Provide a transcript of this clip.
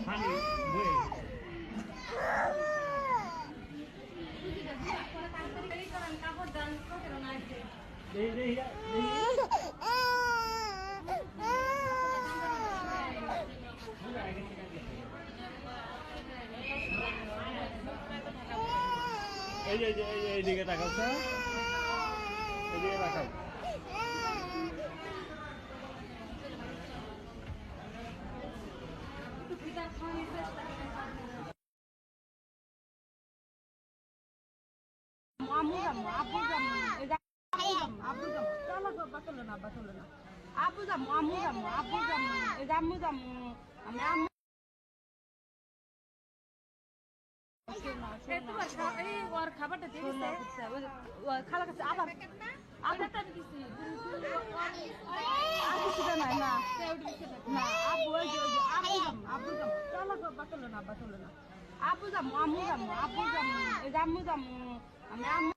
পানি বয়ে এই যে এইদিকে তাকাও স্যার, এইদিকে তাকাও। আম্মু যাবো, আব্বু যাবো, আব্বু যাবো, চলো গো, বাতলো না, বাতলো না। আব্বু যাবো, আম্মু যাবো, আব্বু যাবো, আম্মু যাবো, আমি আম্মু খাবারটা খালা কাছে আবার আধারটা দিচ্ছি নাই না না আব্বু আব্বু যাবো চলো গো, বাতলো না, বাতলো না। আব্বু যাবো, আম্মু যাবো, আব্বু যাবো, আম্মু যাবো, আমি আম্মু